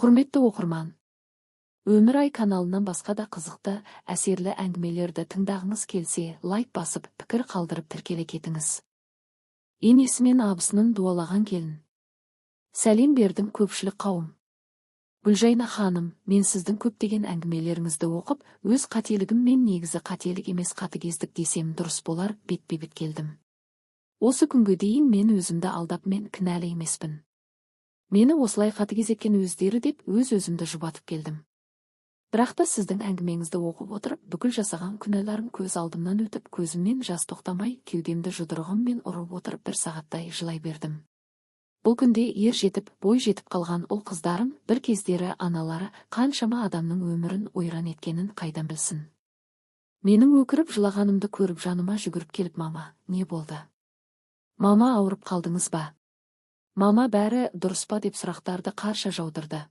Құрметті оқырман, Өмір Ай каналынан басқа да қызықты, әсерлі әңгімелерді тыңдағыңыз келсе, лайк басып, пікір қалдырып тіркеле кетіңіз. Енесі мен абысының дуалаған келін. Сәлем бердім көпшілік қауым. Гүлжайна ханым, мен сіздің көптеген әңгімелеріңізді оқып, өз қателігім мен негізі қателік емес қатыгездік десем дұрыс болар, бетпе-бет келдім. Осы күнге дейін мен өзімді алдап мен кінәлі емеспін. Мені осылай қатыгез еткен өздері деп өз-өзімді жұбатып келдім. Бірақ та сіздің әңгімеңізді оқып отырып, бүкіл жасаған күнәларым көз алдымнан өтіп, көзімнен жас тоқтамай, кеудемді жұдырығыммен ұрып отырып бір сағаттай жылай бердім. Бұл күнде ер жетіп, бой жетіп қалған ұл қыздарым, бір кездері аналары қаншама адамның өмірін ойран еткенін қайдан білсін. Менің өкіріп жылағанымды көріп жаныма жүгіріп келіп, мама, не болды? Мама, ауырып қалдыңыз ба? Мама, бәрі дұрыс па деп сұрақтарды қарша жаудырды.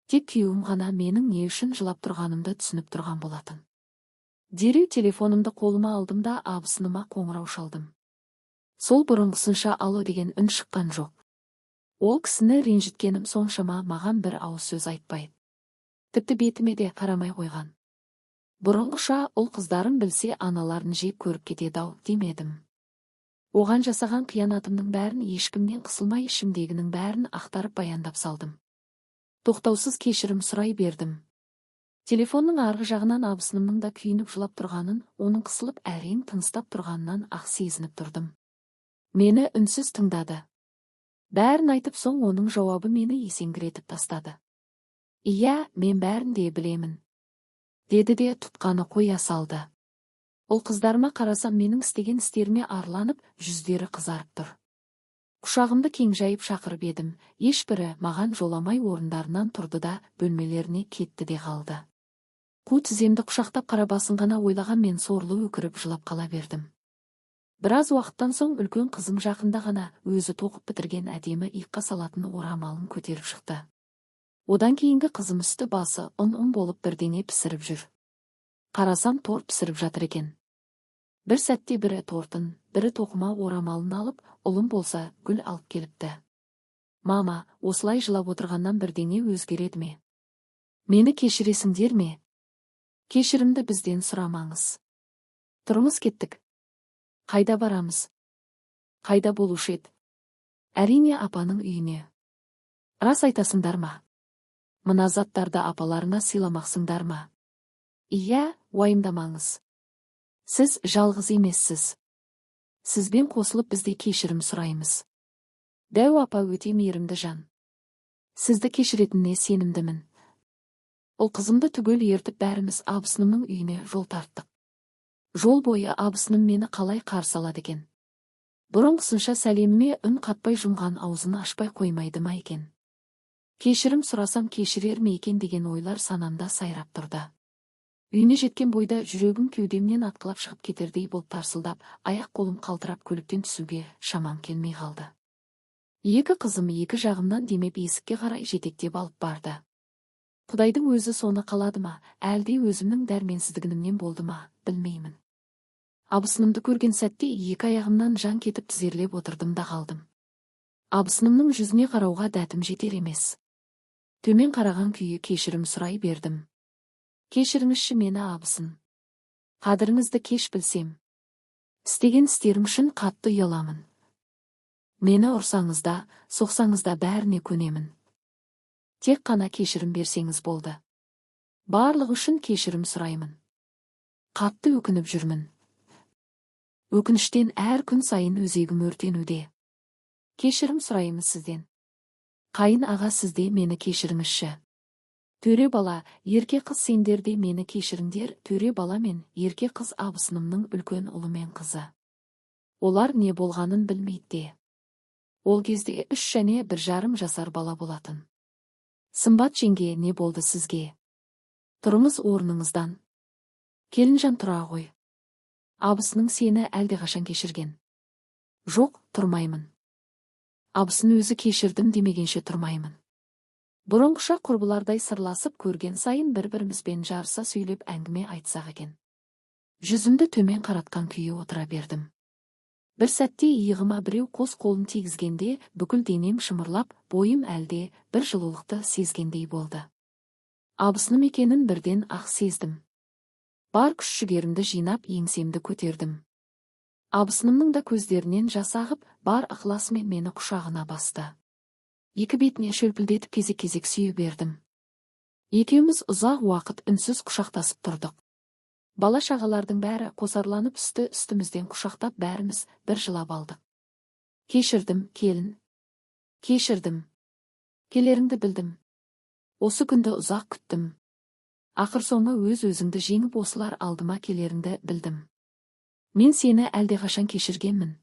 Тек күйеуім ғана менің не үшін жылап тұрғанымды түсініп тұрған болатын. Дереу телефонымды қолыма алдым да абысыныма қоңырау шалдым. Сол бұрынғысынша ало деген үн шыққан жоқ. Ол кісіні ренжіткенім соншама маған бір ауыз сөз айтпайды. Тіпті бетіме де қарамай қойған. Бұрынғыша ұл қыздарым білсе аналарын жек көріп кетеді-ау демедім. Оған жасаған қиянатымның бәрін ешкімнен қысылмай ішімдегінің бәрін ақтарып баяндап салдым. Тоқтаусыз кешірім сұрай бердім. Телефонның арғы жағынан абысынымның да күйініп жылап тұрғанын, оның қысылып әрең тыныстап тұрғанынан ақ сезініп тұрдым. Мені үнсіз тыңдады. Бәрін айтып соң оның жауабы мені есеңгіретіп тастады. Иә, мен бәрін де білемін, деді де тұтқаны қоя салды. Ол қыздарыма қарасам менің істеген істеріме арланып, жүздері қызарып тұр. Құшағымды кең жайып шақырып едім, ешбірі маған жоламай орындарынан тұрды да бөлмелеріне кетті де қалды. Қу тіземді құшақтап қара басын ғана ойлаған мен сорлы өкіріп жылап қала бердім. Біраз уақыттан соң үлкен қызым жақында ғана өзі тоқып бітірген әдемі иыққа салатын орамалын көтеріп шықты. Одан кейінгі қызым үсті басы ұн-ұн болып бірдеңе пісіріп жүр. Қарасам торт пісіріп жатыр екен. Бір сәтте бірі тортын, бірі тоқыма орамалын алып, ұлым болса гүл алып келіпті. Мама, осылай жылап отырғаннан бірдеңе өзгереді ме? Мені кешіресіңдер ме? Кешірімді бізден сұрамаңыз. Тұрыңыз, кеттік. Қайда барамыз? Қайда болушы еді? Әрине апаның үйіне. Рас айтасыңдар ма? Мына заттарды апаларыңа сыйламақсыңдар ма? Иә, уайымдамаңыз. Сіз жалғыз емессіз. Сізбен қосылып бізде кешірім сұраймыз. Дәу апа өте мейірімді жан. Сізді кешіретініне сенімдімін. Ол қызымды түгел ертіп бәріміз абысынымның үйіне жол тарттық. Жол бойы абысыным мені қалай қарсы алады екен. Бұрынғысынша сәлеміме үн қатпай жұмған аузын ашпай қоймайды ма екен. Кешірім сұрасам кешірер ме екен деген ойлар санамда сайрап тұрды. Үйіне жеткен бойда жүрегім кеудемнен атқылап шығып кетердей болып тарсылдап, аяқ-қолым қалтырап көліктен түсуге шамам келмей қалды. Екі қызым екі жағымнан демеп есікке қарай жетектеп алып барды. Құдайдың өзі соны қалады ма, әлде өзімнің дәрменсіздігімнен болды ма, білмеймін. Абысынымды көрген сәтте екі аяғымнан жан кетіп тізерлеп отырдым да қалдым. Абысынымның жүзіне қарауға дәтім жетер емес. Төмен қараған күйі кешірім сұрай бердім. Кешіріңізші мені, абысын. Қадіріңізді кеш білсем. Істеген істерім үшін қатты ұяламын. Мені ұрсаңыз да, соқсаңыз да бәріне көнемін. Тек қана кешірім берсеңіз болды. Барлық үшін кешірім сұраймын. Қатты өкініп жүрмін. Өкініштен әр күн сайын өзегім өртенуде. Кешірім сұраймын сізден. Қайын аға, сізде мені кешіріңізші. Төре бала, ерке қыз сендер де мені кешіріңдер. Төре бала мен ерке қыз абысынымның үлкен ұлы мен қызы. Олар не болғанын білмейді де. Ол кезде 3 және 1,5 жасар бала болатын. Сымбат жеңге, не болды сізге? Тұрыңыз орныңыздан. Келінжан, тұра ғой. Абысының сені әлдеқашан кешірген. Жоқ, тұрмаймын. Абысын өзі кешірдім демегенше тұрмаймын. Бұрынғыша құрбылардай сырласып көрген сайын бір-бірімізбен жарыса сөйлеп әңгіме айтсақ екен. Жүзімді төмен қаратқан күйі отыра бердім. Бір сәтте иығыма біреу қос қолын тигізгенде, бүкіл денем шымырлап, бойым әлде бір жылулықты сезгендей болды. Абысыным екенін бірден ақ сездім. Бар күш-жігерімді жинап, еңсемді көтердім. Абысынымның да көздерінен жас ағып, бар ықыласымен мені құшағына басты. Екі бетіне шөлпілдетіп кезек-кезек сүйе бердім. Екеуміз ұзақ уақыт үнсіз құшақтасып тұрдық. Бала-шағалардың бәрі қосарланып үсті-үстімізден құшақтап, бәріміз бір жылап алдық. Кешірдім, келін. Кешірдім. Келеріңді білдім. Осы күнді ұзақ күттім. Ақыр соңы өз-өзіңді жеңіп осылар алдыма келеріңді білдім. Мен сені әлдеқашан кешіргенмін.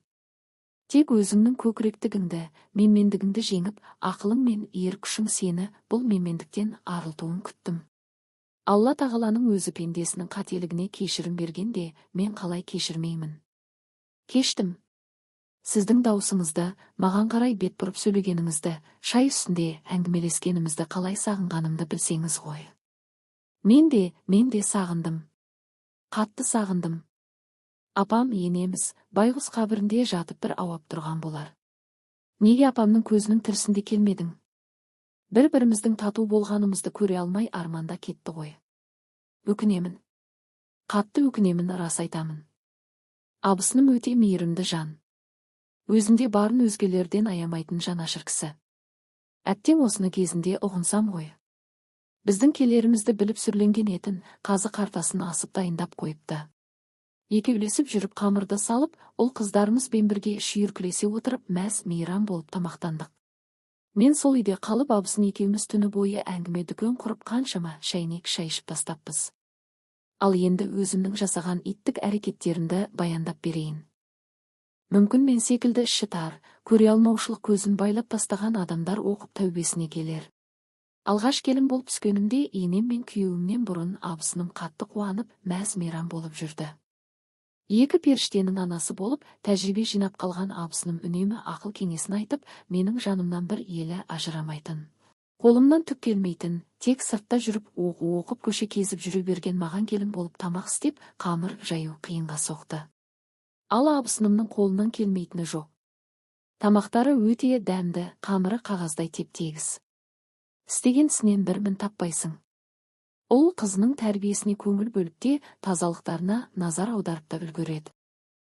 Тек өзіңнің көкіректігіңді, менмендігіңді жеңіп, ақылың мен ер күшің сені бұл менмендіктен арылтуын күттім. Алла тағаланың өзі пендесінің қателігіне кешірім бергенде, мен қалай кешірмеймін. Кештім. Сіздің даусыңызды, маған қарай бет бұрып сөйлегеніңізді, шай үстінде әңгімелескенімізді қалай сағынғанымды білсеңіз ғой. Мен де сағындым. Қатты сағындым. Апам енеміз байғұс қабірінде жатып бір ауап тұрған болар. Неге апамның көзінің тірісінде келмедің? Бір-біріміздің тату болғанымызды көре алмай арманда кетті ғой. Өкінемін. Қатты өкінемін, рас айтамын. Абысыным өте мейірімді жан. Өзінде барын өзгелерден аямайтын жанашыр кісі. Әттең осыны кезінде ұғынсам ғой. Біздің келерімізді біліп сүрленген етін, қазы қартасын асып дайындап қойыпты. Екеулесіп жүріп қамырды салып, ол қыздарымызбен бірге шүйіркілесе отырып, мәз мейрам болып тамақтандық. Мен сол үйде қалып, абысын екеуміз түні бойы әңгіме дүкен құрып қаншама шәйнек шай ішіп тастаппыз. Ал енді өзімнің жасаған иттік әрекеттерімді баяндап берейін. Мүмкін мен секілді іші тар, көре алмаушылық көзін байлап тастаған адамдар оқып тәубесіне келер. Алғаш келін болып түскенімде енем мен күйеуімнен бұрын абысыным қатты қуанып, мәз мейрам болып жүрді. Екі періштенің анасы болып, тәжірибе жинап қалған абысыным үнемі ақыл кеңесін айтып, менің жанымнан бір елі ажырамайтын. Қолымнан түк келмейтін, тек сыртта жүріп, оқып көше кезіп жүре берген маған келін болып тамақ істеп, қамыр жаю қиынға соқты. Ал абысынымның қолынан келмейтіні жоқ. Тамақтары өте дәмді, қамыры қағаздай теп-тегіс. Істеген ісінен бір мін таппайсың. Ол қызының тәрбиесіне көңіл бөліп те, тазалықтарына назар аударып та үлгереді.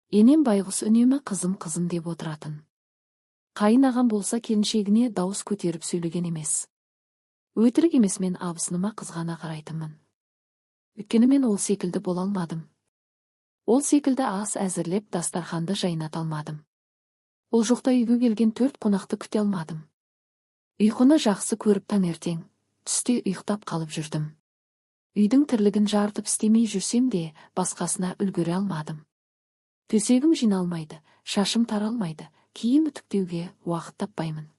Енем байғұс үнемі қызым деп отыратын. Қайын ағам болса келіншегіне дауыс көтеріп сөйлеген емес. Өтірік емес, мен абысыныма қызғана қарайтынмын. Өйткені мен ол секілді бола алмадым. Ол секілді ас әзірлеп дастарханды жайната алмадым. Ол жоқта үйге келген 4 қонақты күте алмадым. Ұйқыны жақсы көріп таңертең, түсте ұйықтап қалып жүрдім. Үйдің тірлігін жарытып істемей жүрсем де, басқасына үлгере алмадым. Төсегім жиналмайды, шашым таралмайды, киім үтіктеуге уақыт таппаймын.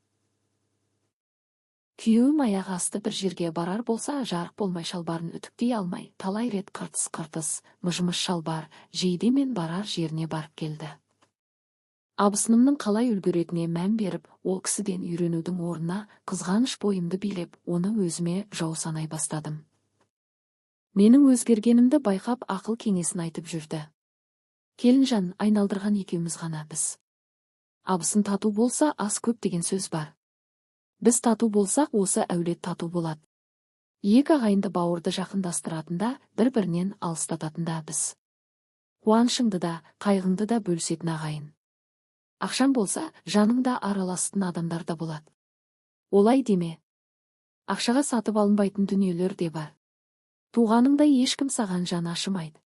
Күйеуім аяқ асты бір жерге барар болса, жарық болмай шалбарын үтіктей алмай, талай рет қыртыс-қыртыс, мыж-мыж шалбар, жейдемен барар жеріне барып келді. Абысынымның қалай үлгеретіне мән беріп, ол кісіден үйренудің орнына қызғаныш бойымды билеп, оны өзіме жау санай бастадым. Менің өзгергенімді байқап, ақыл кеңесін айтып жүрді. Келінжан, айналдырған екеуміз ғана біз. Абысын тату болса, ас көп деген сөз бар. Біз тату болсақ, осы әулет тату болады. Екі ағайынды бауырды жақындастыратында, бір-бірінен алыстататында біз. Қуанышыңды да, қайғыңды да бөлісетін ағайын. Ақшам болса, жаныңда араласатын адамдар да болады. Олай деме. Ақшаға сатып алынбайтын дүниелер де бар. Туғаныңдай ешкім саған жаны ашымайды.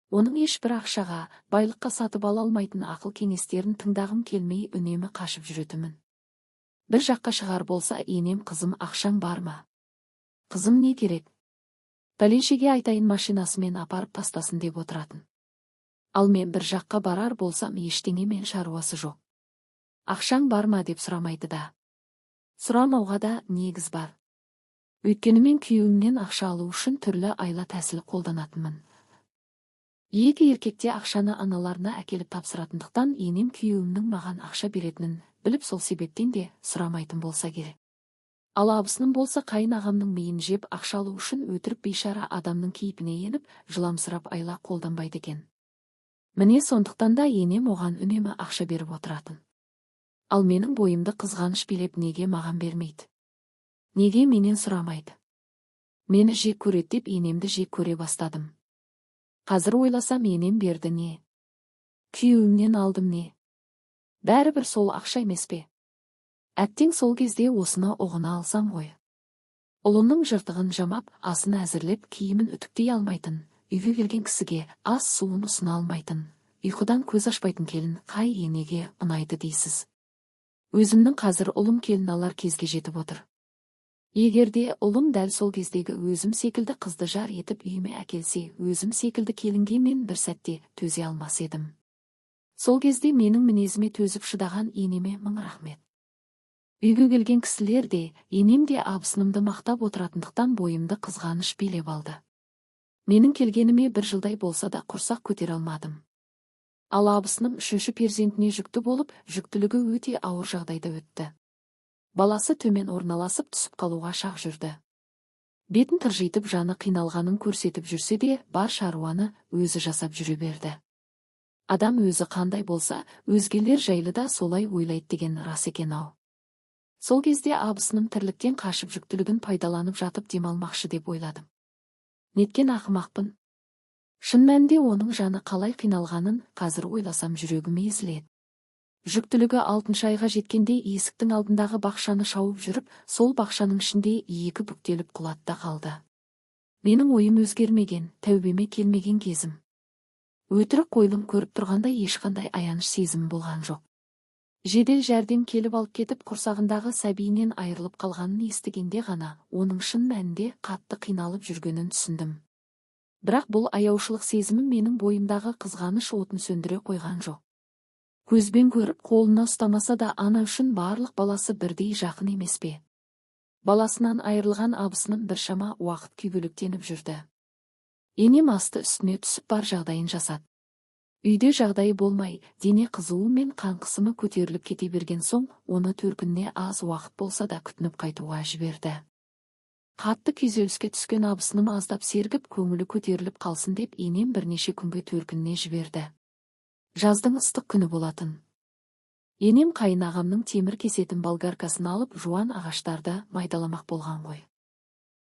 Оның ешбір ақшаға, байлыққа сатып ала алмайтын ақыл кеңестерін тыңдағым келмей үнемі қашып жүретімін. Бір жаққа шығар болса, енем, қызым, ақшаң бар ма? Қызым, не керек? Пәленшеге айтайын, машинасымен апарып тастасын деп отыратын. Ал мен бір жаққа барар болсам, ештеңемен шаруасы жоқ. Ақшаң бар ма деп сұрамайды да. Сұрамауға да негіз бар. Өйткені мен күйеуімнен ақша алу үшін түрлі айла тәсіл қолданатынмын. Екі еркекте ақшаны аналарына әкеліп тапсыратындықтан, енем күйеуімнің маған ақша беретінін біліп, сол себептен де сұрамайтын болса керек. Ал абысыным болса, қайын ағамның миын жеп ақша алу үшін өтірік бейшара адамның кейпіне еніп, жыламсырап айла қолданбайды екен. Міне сондықтан да енем оған үнемі ақша беріп отыратын. Ал менің бойымды қызғаныш билеп неге маған бермейді? Неге менен сұрамайды? Мені жек көреді деп енемді жек көре бастадым. Қазір ойласам енем берді не? Күйеуімнен алдым не? Бәрібір сол ақша емес пе? Әттең сол кезде осыны ұғына алсам ғой. Ұлының жыртығын жамап, асын әзірлеп, киімін үтіктей алмайтын, үйге келген кісіге ас суын ұсына алмайтын, ұйқыдан көз ашпайтын келін қай енеге ұнайды дейсіз? Өзімнің қазір ұлым келін алар кезге жетіп отыр. Егерде ұлым дәл сол кездегі өзім секілді қызды жар етіп үйіме әкелсе, өзім секілді келінге мен бір сәтте төзе алмас едім. Сол кезде менің мінезіме төзіп шыдаған енеме мың рахмет. Үйге келген кісілер де, енем де абысынымды мақтап отыратындықтан бойымды қызғаныш билеп алды. Менің келгеніме бір жылдай болса да құрсақ көтере алмадым. Ал абысыным үшінші перзентіне жүкті болып, жүктілігі өте ауыр жағдайда өтті. Баласы төмен орналасып түсіп қалуға шақ жүрді. Бетін тыржитып жаны қиналғанын көрсетіп жүрсе де, бар шаруаны өзі жасап жүре берді. Адам өзі қандай болса, өзгелер жайлы да солай ойлайды деген рас екен-ау. Сол кезде абысыным тірліктен қашып жүктілігін пайдаланып жатып демалмақшы деп ойладым. Неткен ақымақпын. Шын мәнінде оның жаны қалай қиналғанын қазір ойласам жүрегім езіледі. Жүктілігі 6 айға жеткенде есіктің алдындағы бақшаны шауып жүріп, сол бақшаның ішінде екі бүктеліп құлады да қалды. Менің ойым өзгермеген, тәубеме келмеген кезім. Өтірік қойлым көріп тұрғанда ешқандай аяныш сезім болған жоқ. Жедел жәрдем келіп алып кетіп құрсағындағы сәбиінен айырылып қалғанын естігенде ғана оның шын мәнінде қатты қиналып жүргенін түсіндім. Бірақ бұл аяушылық сезімі менің бойымдағы қызғаныш отын сөндіре қойған жоқ. Көзбен көріп қолына ұстамаса да ана үшін барлық баласы бірдей жақын емес пе? Баласынан айырылған абысыным біршама уақыт күйгелектеніп жүрді. Енем асты үстіне түсіп бар жағдайын жасады. Үйде жағдайы болмай, дене қызуы мен қан қысымы көтеріліп кете берген соң, оны төркініне аз уақыт болса да күтініп қайтуға жіберді. Қатты күйзеліске түскен абысыным аздап сергіп, көңілі көтеріліп қалсын деп енем бірнеше күнге төркініне жіберді. Жаздың ыстық күні болатын. Енем қайынағамның темір кесетін болгаркасын алып, жуан ағаштарды майдаламақ болған ғой.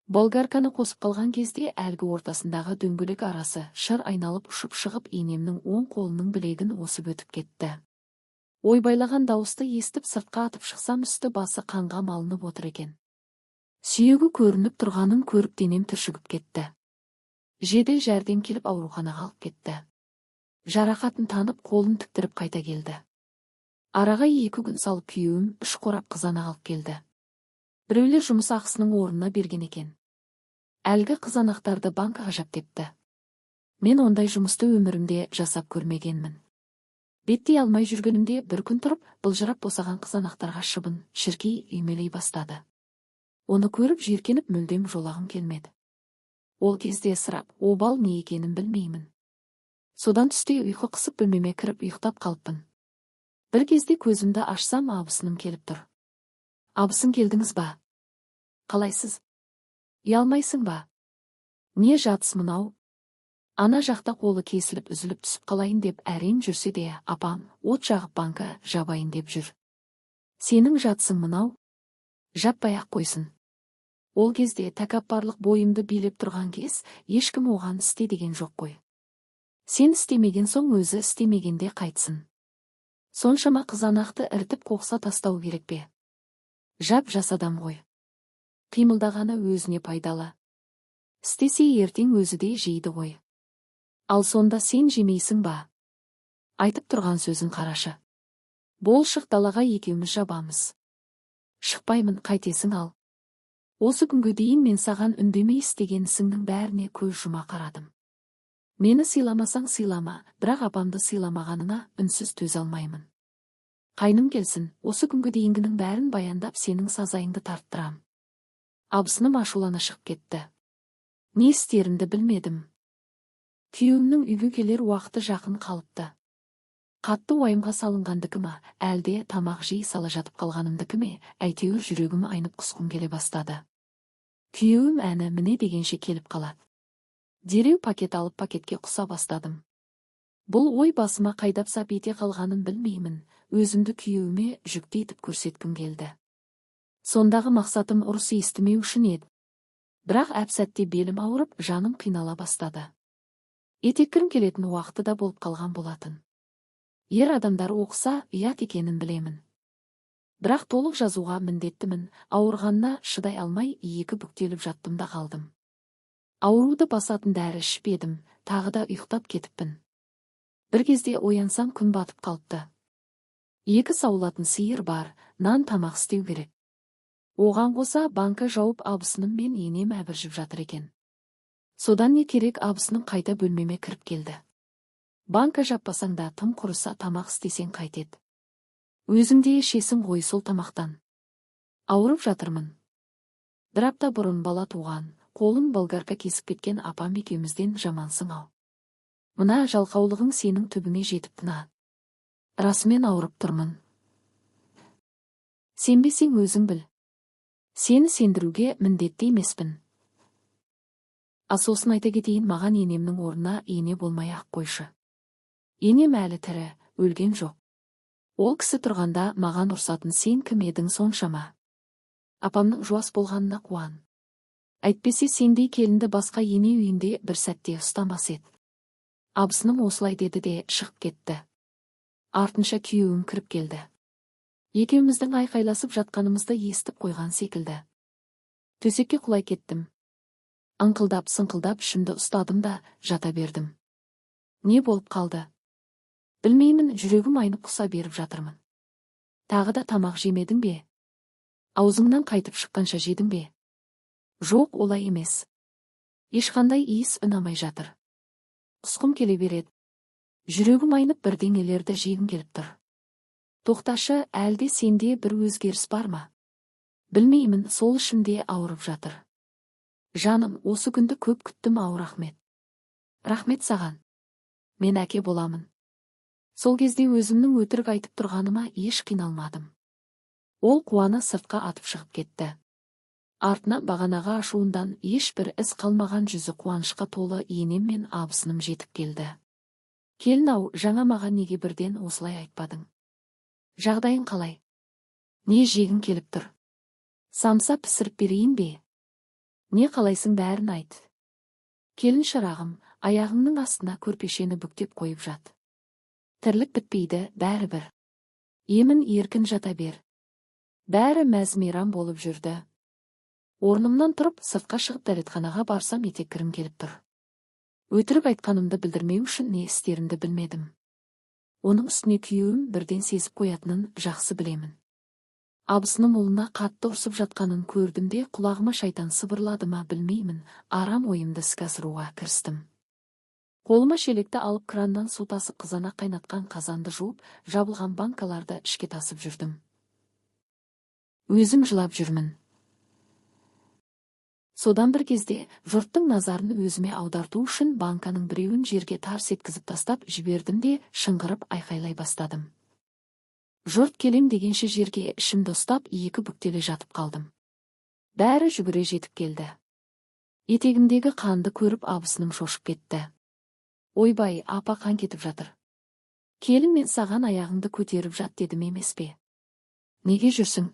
Болгарканы қосып қалған кезде әлгі ортасындағы дөңгелек арасы шыр айналып ұшып шығып енемнің оң қолының білегін осып өтіп кетті. Ойбайлаған дауысты естіп сыртқа атып шықсам үсті басы қанға малынып отыр екен. Сүйегі көрініп тұрғанын көріп денем түршігіп кетті. Жедел жәрдем келіп ауруханаға алып кетті. Жарақатын танып қолын тіктіріп қайта келді. Араға 2 күн салып күйеуім 3 қорап қызанақ алып келді. Біреулер жұмыс ақысының орнына берген екен. Әлгі қызанақтарды банкаға жаптепті. Мен ондай жұмысты өмірімде жасап көрмегенмін. Беттей алмай жүргенімде бір күн тұрып, былжырап босаған қызанақтарға шыбын, шіркей үймелей бастады. Оны көріп жиіркеніп мүлдем жолағым келмеді. Ол кезде сырап, обал не екенін білмеймін. Содан түсте ұйқы қысып бөлмеме кіріп ұйықтап қалыппын. Бір кезде көзімді ашсам абысыным келіп тұр. Абысын келдіңіз ба? Қалайсыз? Ұялмайсың ба? Не жатыс мынау? Ана жақта қолы кесіліп үзіліп түсіп қалайын деп әрең жүрсе де, апам от жағып банка жабайын деп жүр. Сенің жатсың мынау? Жаппай-ақ қойсын. Ол кезде тәкаппарлық бойымды билеп тұрған кез, ешкім оған істе деген жоқ қой. Сен істемеген соң өзі істемегенде қайтсын. Соншама қызанақты іртіп қоқса тастау керек пе? Жап жас адам ғой. Қимылдағаны өзіне пайдалы. Істесе ертең өзі де жейді ғой. Ал сонда сен жемейсің ба? Айтып тұрған сөзін қарашы. Бол шық далаға екеуміз жабамыз. Шықпаймын, қайтесің ал. Осы күнге дейін мен саған үндемей істеген ісіңнің бәріне көз жұма қарадым. Мені сыйламасаң сыйлама, бірақ апамды сыйламағанына үнсіз төзе алмаймын. Қайным келсін, осы күнге дейінгінің бәрін баяндап сенің сазайыңды тарттырам. Абысыным ашулана шығып кетті. Не істерімді білмедім. Күйеуімнің үйге келер уақыты жақын қалыпты. Қатты уайымға салынғандікі ма, әлде тамақ жей сала жатып қалғанымдікі ме, әйтеуір жүрегім айнып құсқым келе бастады. Күйеуім әні міне дегенше келіп қалады. Дереу пакет алып пакетке құса бастадым. Бұл ой басыма қайдап сап ете қалғанын білмеймін, өзімді күйеуіме жүкті етіп көрсеткім келді. Сондағы мақсатым ұрыс естімеу үшін еді. Бірақ әп-сәтте белім ауырып, жаным қинала бастады. Етеккірім келетін уақыты да болып қалған болатын. Ер адамдар оқыса, ұят екенін білемін. Бірақ толық жазуға міндеттімін, ауырғанына шыдай алмай екі бүктеліп жаттым да қалдым. Ауруды басатын дәрі ішпедім, тағы да ұйықтап кетіппін. Бір кезде оянсам күн батып қалыпты. Екі саулатын сиыр бар, нан тамақ істеу керек. Оған қоса банка жауып абысыным мен енем әбіржіп жатыр екен. Содан не керек, абысыным қайта бөлмеме кіріп келді. Банка жаппасаң да тым құрыса тамақ істесең қайтеді. Өзіңде ішесің ғой сол тамақтан. Ауырып жатырмын. Бір апта бұрын бала туған, қолын болгарка кесіп кеткен апам екеумізден жамансың ау. Мына жалқаулығың сенің түбіңе жетіп тына. Расымен ауырып тұрмын. Сенбесең өзің біл. Сені сендіруге міндетті емеспін. Сосын айта кетейін, маған енемнің орнына ене болмай ақ қойшы. Енем әлі тірі, өлген жоқ. Ол кісі тұрғанда маған ұрсатын сен кім едің соншама? Апамның жуас болғанына қуан. Әйтпесе сендей келінді басқа ене үйінде бір сәтте ұстамас еді. Абысыным осылай деді де шығып кетті. Артынша күйеуім кіріп келді. Екеуміздің айқайласып жатқанымызды естіп қойған секілді. Төсекке құлай кеттім. Аңқылдап-сыңқылдап ішімді ұстадым да жата бердім. Не болып қалды? Білмеймін, жүрегім айнып құса беріп жатырмын. Тағы да тамақ жемедің бе? Аузыңнан қайтып шыққанша жедің бе? Жоқ, олай емес. Ешқандай иіс ұнамай жатыр. Құсқым келе береді. Жүрегім айнып бірдеңелерді жегім келіп тұр. Тоқташы, әлде сенде бір өзгеріс бар ма? Білмеймін, сол ішімде ауырып жатыр. Жаным, осы күнді көп күттім ау, рахмет. Рахмет саған. Мен әке боламын. Сол кезде өзімнің өтірік айтып тұрғаныма еш қиналмадым. Ол қуана сыртқа атып шығып кетті. Артына бағанаға ашуындан ешбір із қалмаған жүзі қуанышқа толы енем мен абысыным жетіп келді. Келін-ау, жаңа маған неге бірден осылай айтпадың? Жағдайың қалай? Не жегің келіп тұр? Самса пісіріп берейін бе? Не қалайсың, бәрін айт. Келін шырағым, аяғыңның астына көрпешені бүктеп қойып жат. Тірлік бітпейді, бәрібір. Емін еркін жата бер. Бәрі мәз-мейрам болып жүрді. Орнымнан тұрып, сыртқа шығып дәретханаға барсам етеккірім келіп тұр. Өтірік айтқанымды білдірмеу үшін не істерімді білмедім. Оның үстіне күйеуім бірден сезіп қоятынын жақсы білемін. Абысыным ұлына қатты ұрсып жатқанын көрдім де құлағыма шайтан сыбырлады ма білмеймін, арам ойымды іске асыруға кірістім. Қолыма шелекті алып краннан су тасып қызанақ қайнатқан қазанды жуып, жабылған банкаларды ішке тасып жүрдім. Өзім жылап жүрмін. Содан бір кезде жұрттың назарын өзіме аударту үшін банканың біреуін жерге тарс еткізіп тастап жібердім де шыңғырып айқайлай бастадым. Жұрт келем дегенше жерге ішімді ұстап екі бүктеле жатып қалдым. Бәрі жүгіре жетіп келді. Етегімдегі қанды көріп абысыным шошып кетті. Ойбай, апа, қан кетіп жатыр. Келін, мен саған аяғыңды көтеріп жат дедім емес пе? Неге жүрсің?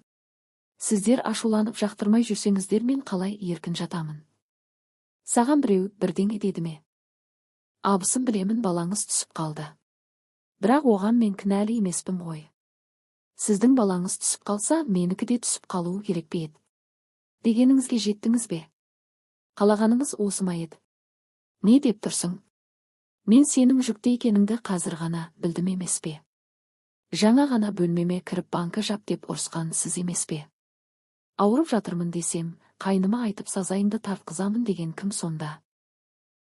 Сіздер ашуланып жақтырмай жүрсеңіздер мен қалай еркін жатамын? Саған біреу бірдеңе деді ме? Абысым, білемін, балаңыз түсіп қалды. Бірақ оған мен кінәлі емеспін ғой. Сіздің балаңыз түсіп қалса, менікі де түсіп қалуы керек пе еді? Дегеніңізге жеттіңіз бе? Қалағаныңыз осы ма еді? Не деп тұрсың? Мен сенің жүкті екеніңді қазір ғана білдім емес пе? Жаңа ғана бөлмеме кіріп банка жап деп ұрысқан сіз емес пе? Ауырып жатырмын десем, қайныма айтып сазайыңды тартқызамын деген кім сонда?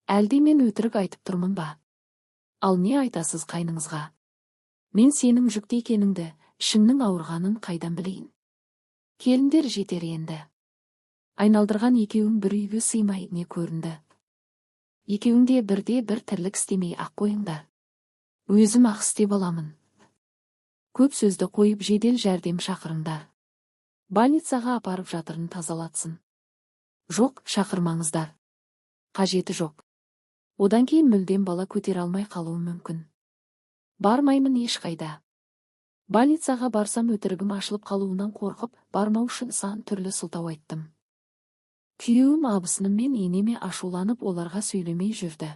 Әлде мен өтірік айтып тұрмын ба? Ал не айтасыз қайныңызға? Мен сенің жүкті екеніңді, ішіңнің ауырғанын қайдан білейін? Келіндер жетер енді. Айналдырған екеуің бір үйге сыймай не көрінді? Екеуіңде бірде-бір тірлік істемей ақ қойыңдар. Өзім ақ істеп аламын. Көп сөзді қойып жедел жәрдем шақырыңдар. Больницаға апарып жатырын тазалатсын. Жоқ, шақырмаңыздар. Қажеті жоқ. Одан кейін мүлдем бала көтере алмай қалуы мүмкін. Бармаймын ешқайда. Больницаға барсам өтірігім ашылып қалуынан қорқып, бармау үшін сан түрлі сылтау айттым. Күйеуім абысыным мен енеме ашуланып оларға сөйлемей жүрді.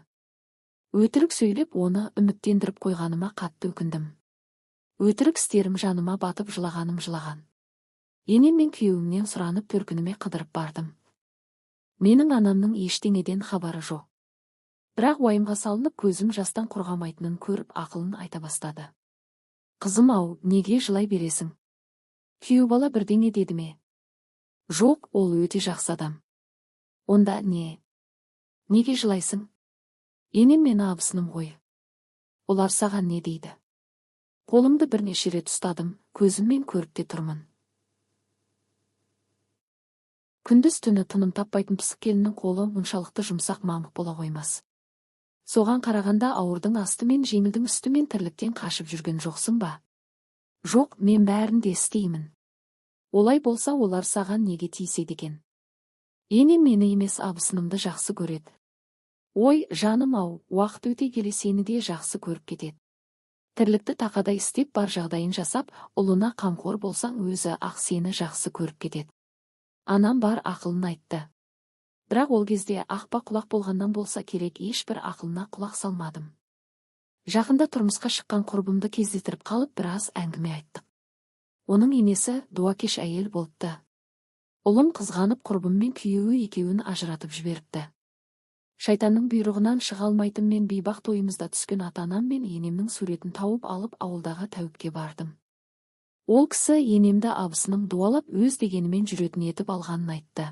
Өтірік сөйлеп оны үміттендіріп қойғаныма қатты өкіндім. Өтірік істерім жаныма батып жылағаным жылаған. Енем мен күйеуімнен сұранып төркініме қыдырып бардым. Менің анамның ештеңеден хабары жоқ. Бірақ уайымға салынып көзім жастан құрғамайтынын көріп ақылын айта бастады. Қызым-ау, неге жылай бересің? Күйеу бала бірдеңе деді ме? Жоқ, ол өте жақсы адам. Онда не? Неге жылайсың? Енем мен абысыным ғой. Олар саған не дейді? Қолымды бірнеше рет ұстадым, көзіммен көріп те тұрмын. Күндіз түні тыным таппайтын пысық келіннің қолы мұншалықты жұмсақ мамық бола қоймас. Соған қарағанда ауырдың асты мен жеңілдің үсті мен тірліктен қашып жүрген жоқсың ба? Жоқ, мен бәрін де істеймін. Олай болса олар саған неге тиіседі екен? Енем мені емес абысынымды жақсы көреді. Ой, жаным-ау, уақыт өте келе сені де жақсы көріп кетеді. Тірлікті тақадай істеп бар жағдайын жасап, ұлына қамқор болсаң өзі ақ сені жақсы көріп кетеді. Анам бар ақылын айтты. Бірақ ол кезде ақпа құлақ болғаннан болса керек ешбір ақылына құлақ салмадым. Жақында тұрмысқа шыққан құрбымды кездестіріп қалып біраз әңгіме айттық. Оның енесі дуакеш әйел болыпты. Ұлым қызғанып құрбыммен күйеуі екеуін ажыратып жіберіпті. Шайтанның бұйрығынан шыға алмайтын мен бейбақ тойымызда түскен ата-анам мен енемнің суретін тауып алып ауылдағы тәуіпке бардым. Ол кісі енемді абысыным дуалап өз дегенімен жүретін етіп алғанын айтты.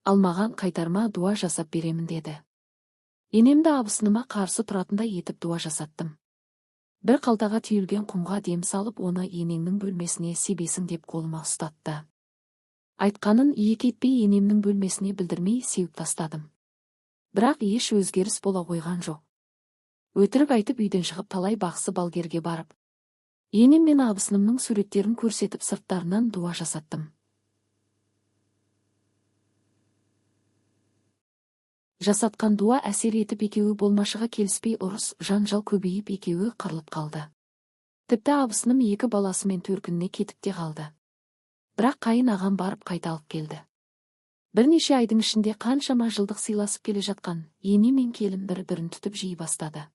Алмаған қайтарма дуа жасап беремін деді. Енемді абысыныма қарсы тұратындай етіп дуа жасаттым. Бір қалтаға түйілген құмға дем салып, оны енеңнің бөлмесіне себесің деп қолыма ұстатты. Айтқанын екі етпей енемнің бөлмесіне білдірмей сеуіп тастадым. Бірақ еш өзгеріс бола қойған жоқ. Өтірік айтып үйден шығып талай бақсы балгерге барып, енем мен абысынымның суреттерін көрсетіп сырттарынан дуа жасаттым. Жасатқан дуа әсер етіп екеуі болмашыға келіспей ұрыс, жанжал көбейіп екеуі қырылып қалды. Тіпті абысыным екі баласымен төркініне кетіп те қалды. Бірақ қайын ағам барып қайта алып келді. Бірнеше айдың ішінде қаншама жылдық сыйласып келе жатқан ене мен келін бір-бірін түтіп жей бастады.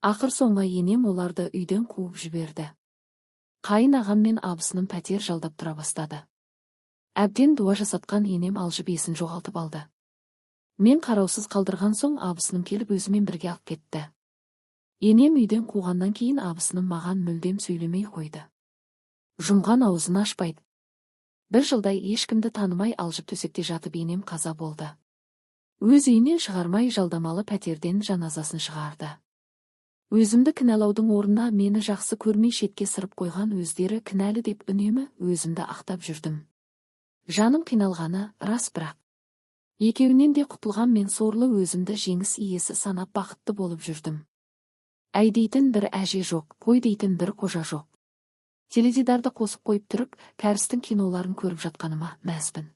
Ақыр соңғы енем оларды үйден қуып жіберді. Қайын ағам мен абысыным пәтер жалдап тұра бастады. Әбден дуа жасатқан енем алжып есін жоғалтып алды. Мен қараусыз қалдырған соң абысыным келіп өзімен бірге алып кетті. Енем үйден қуғаннан кейін абысыным маған мүлдем сөйлемей қойды. Жұмған аузын ашпайды. Бір жылдай ешкімді танымай алжып төсекте жатып енем қаза болды. Өз үйінен шығармай жалдамалы пәтерден жаназасын шығарды. Өзімді кінәлаудың орнына мені жақсы көрмей шетке сырып қойған өздері кінәлі деп үнемі өзімді ақтап жүрдім. Жаным қиналғаны рас, бірақ екеуінен де құтылған мен сорлы өзімді жеңіс иесі санап бақытты болып жүрдім. Әй дейтін бір әже жоқ, қой дейтін бір қожа жоқ. Теледидарды қосып қойып тұрып, кәрістің киноларын көріп жатқаныма мәзбін.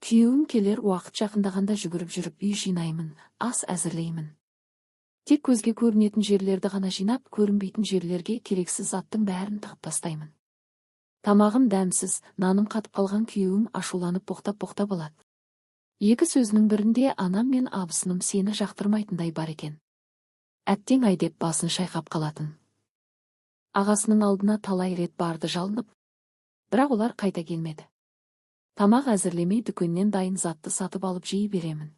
Күйеуім келер уақыт жақындағанда жүгіріп жүріп үй жинаймын, ас әзірлеймін. Тек көзге көрінетін жерлерді ғана жинап, көрінбейтін жерлерге керексіз заттың бәрін тығып тастаймын. Тамағым дәмсіз, наным қатып қалған күйеуім ашуланып боқтап алады. Екі сөзінің бірінде анам мен абысыным сені жақтырмайтындай бар екен. Әттең ай деп басын шайқап қалатын. Ағасының алдына талай рет барды жалынып, бірақ олар қайта келмеді. Тамақ әзірлемей дүкеннен дайын затты сатып алып жей беремін.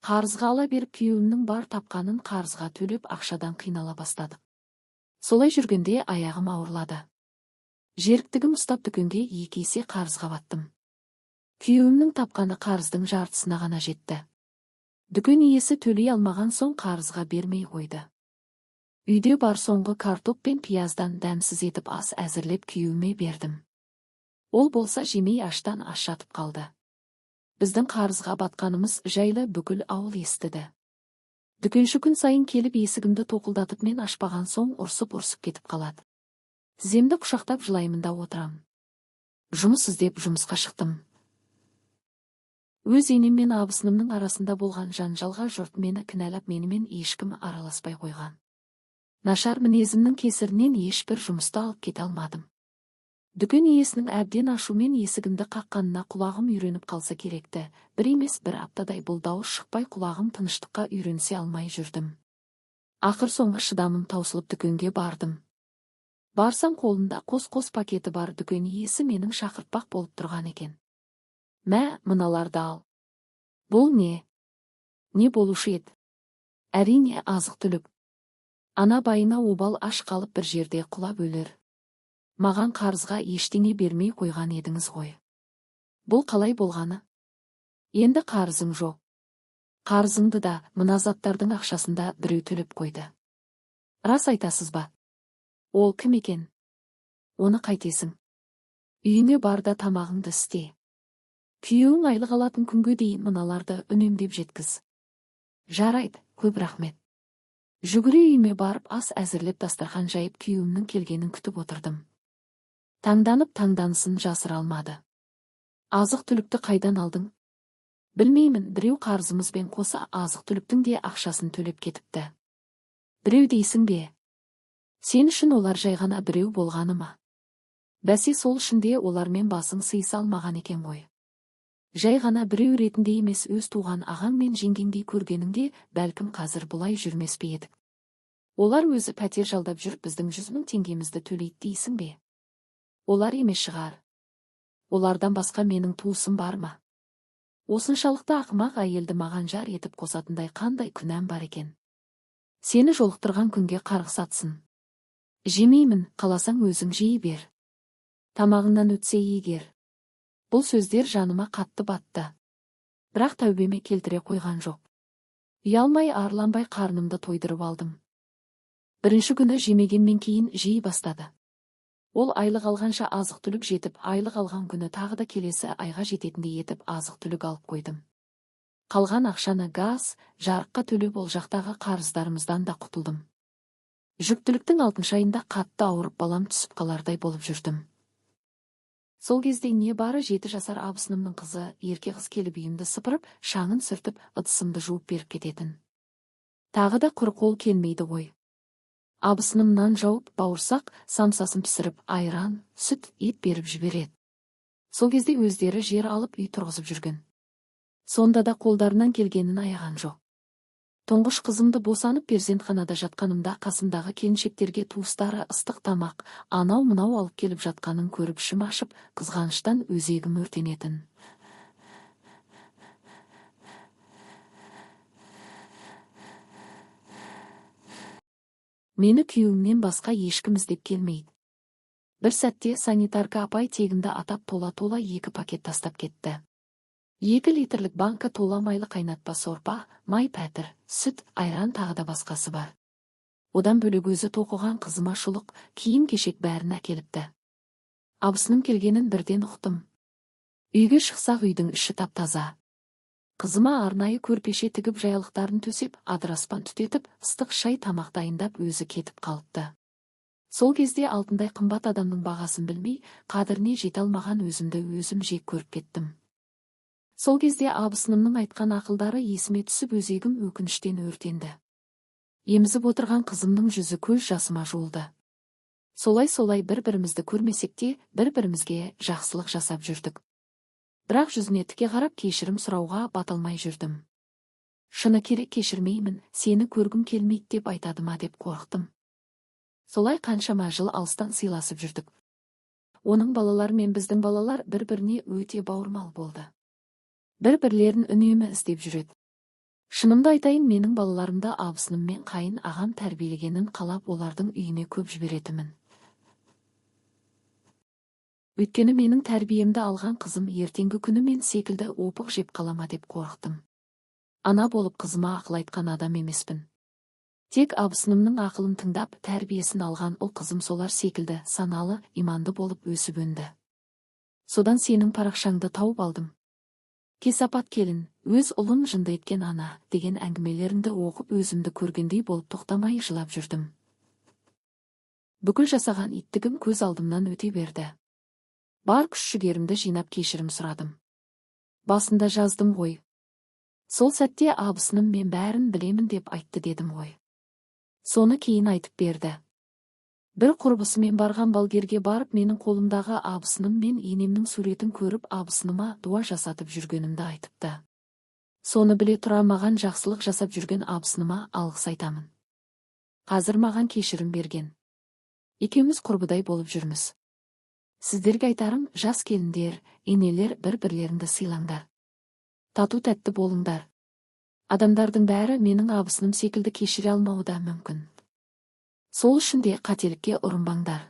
Қарызға ала беріп күйеуімнің бар тапқанын қарызға төлеп ақшадан қинала бастадық. Солай жүргенде аяғым ауырлады. Жеріктігім ұстап дүкенге екі есе қарызға баттым. Күйеуімнің тапқаны қарыздың жартысына ғана жетті. Дүкен иесі төлей алмаған соң қарызға бермей қойды. Үйде бар соңғы картоп пен пияздан дәмсіз етіп ас әзірлеп күйеуіме бердім. Ол болса жемей аштан аш жатып қалды. Біздің қарызға батқанымыз жайлы бүкіл ауыл естіді. Дүкенші күн сайын келіп есігімді тоқылдатып мен ашпаған соң ұрсып кетіп қалады. Тіземді құшақтап жылаймын да отырам. Жұмыс іздеп жұмысқа шықтым. Өз енем мен абысынымның арасында болған жанжалға жұрт мені кінәлап, менімен ешкім араласпай қойған. Нашар мінезімнің кесірінен ешбір жұмысты алып кете алмадым. Дүкен иесінің әбден ашумен есігімді қаққанына құлағым үйреніп қалса керекті. Бір емес бір аптадай бұл дауыс шықпай құлағым тыныштыққа үйренісе алмай жүрдім. Ақыр соңғы шыдамым таусылып дүкенге бардым. Барсам қолында қос-қос пакеті бар дүкен иесі менің шақыртпақ болып тұрған екен. Мә, мыналарды ал. Бұл не? Не болушы еді? Әрине азық-түлік. Ана байына обал аш қалып бір жерде құлап өлер. Маған қарызға ештеңе бермей қойған едіңіз ғой. Бұл қалай болғаны? Енді қарызың жоқ. Қарызыңды да мына заттардың ақшасында біреу төлеп қойды. Рас айтасыз ба? Ол кім екен? Оны қайтесің? Үйіне бар да тамағыңды істе. Күйеуің айлық алатын күнге дейін мыналарды үнемдеп жеткіз. Жарайды, көп рахмет. Жүгіре үйіме барып ас әзірлеп дастархан жайып күйеуімнің келгенін күтіп отырдым. Таңданып таңданысын жасыра алмады. Азық-түлікті қайдан алдың? Білмеймін, біреу қарызымызбен қоса азық-түліктің де ақшасын төлеп кетіпті. Біреу дейсің бе? Сен үшін олар жай ғана біреу болғаны ма? Бәсе сол ішінде олармен басың сыйыса алмаған екен ғой. Жай ғана біреу ретінде емес өз туған ағаң мен жеңгеңдей көргеніңде бәлкім қазір бұлай жүрмес пе едік. Олар өзі пәтер жалдап жүріп біздің 100 000 теңгемізді төлейді дейсің бе? Олар емес шығар. Олардан басқа менің туысым бар ма? Осыншалықты ақымақ әйелді маған жар етіп қосатындай қандай күнәм бар екен? Сені жолықтырған күнге қарғыс атсын. Жемеймін, қаласаң өзің жей бер. Тамағыңнан өтсе егер. Бұл сөздер жаныма қатты батты. Бірақ тәубеме келтіре қойған жоқ. Ұялмай арланбай қарнымды тойдырып алдым. Бірінші күні жемегенмен кейін жей бастады. Ол айлық алғанша азық-түлік жетіп, айлық алған күні тағы да келесі айға жететіндей етіп азық-түлік алып қойдым. Қалған ақшаны газ, жарыққа төлеп ол жақтағы қарыздарымыздан да құтылдым. Жүктіліктің 6-шы айында қатты ауырып балам түсіп қалардай болып жүрдім. Сол кезде не бары 7 жасар абысынымның қызы, ерке қыз келіп үйімді сыпырып, шаңын сүртіп, ыдысымды жуып беріп кететін. Тағы да құр қол келмейді ғой. Абысыным нан жауып, бауырсақ, самсасын пісіріп, айран, сүт, ет беріп жібереді. Сол кезде өздері жер алып үй тұрғызып жүрген. Сонда да қолдарынан келгенін аяған жоқ. Тұңғыш қызымды босанып перзентханада жатқанымда қасымдағы келіншектерге туыстары ыстық тамақ, анау-мынау алып келіп жатқанын көріп ішім ашып, қызғаныштан өзегім өртенетін. Мені күйеуімнен басқа ешкім іздеп келмейді. Бір сәтте санитарка апай тегімді атап тола-тола 2 пакет тастап кетті. 2 литрлік банка тола майлы қайнатпа сорпа, май пәтір, сүт, айран тағы да басқасы бар. Одан бөлек өзі тоқыған қызыма шұлық, киім-кешек бәрін әкеліпті. Абысыным келгенін бірден ұқтым. Үйге шықсақ үйдің іші тап-таза. Қызыма арнайы көрпеше тігіп жайлықтарын төсеп, адыраспан түтетіп, ыстық шай тамақ дайындап өзі кетіп қалыпты. Сол кезде алтындай қымбат адамның бағасын білмей, қадіріне жете алмаған өзімді өзім жек көріп кеттім. Сол кезде абысынымның айтқан ақылдары есіме түсіп өзегім өкініштен өртенді. Емізіп отырған қызымның жүзі көз жасыма жуылды. Солай-солай бір-бірімізді көрмесек те, бір-бірімізге жақсылық жасап жүрдік. Бірақ жүзіне тіке қарап кешірім сұрауға баталмай жүрдім. Шыны керек кешірмеймін, сені көргім келмейді деп айтады ма деп қорықтым. Солай қаншама жыл алыстан сыйласып жүрдік. Оның балалары мен біздің балалар бір-біріне өте бауырмал болды. Бір-бірлерін үнемі іздеп жүреді. Шынымды айтайын, менің балаларымды абысыным мен қайын ағам тәрбиелегенін қалап олардың үйіне көп жіберетімін. Өйткені менің тәрбиемді алған қызым ертеңгі күні мен секілді опық жеп қалама деп қорықтым. Ана болып қызыма ақыл айтқан адам емеспін. Тек абысынымның ақылын тыңдап, тәрбиесін алған ол қызым солар секілді саналы, иманды болып өсіп өнді. Содан сенің парақшаңды тауып алдым. Кесапат келін, өз ұлын жынды еткен ана деген әңгімелеріңді оқып өзімді көргендей болып тоқтамай жылап жүрдім. Бүкіл жасаған иттігім көз алдымнан өте берді. Бар күш-жігерімді жинап кешірім сұрадым. Басында жаздым ғой. Сол сәтте абысыным мен бәрін білемін деп айтты дедім ғой. Соны кейін айтып берді. Бір құрбысымен барған балгерге барып, менің қолымдағы абысыным мен енемнің суретін көріп, абысыныма дуа жасатып жүргенімді айтыпты. Соны біле тұра маған жақсылық жасап жүрген абысыныма алғыс айтамын. Қазір маған кешірім берген. Екеуміз құрбыдай болып жүрміз. Сіздерге айтарым, жас келіндер, енелер бір-бірлеріңді сыйлаңдар. Тату-тәтті болыңдар. Адамдардың бәрі менің абысыным секілді кешіре алмауы да мүмкін. Сол үшін де қателікке ұрынбаңдар.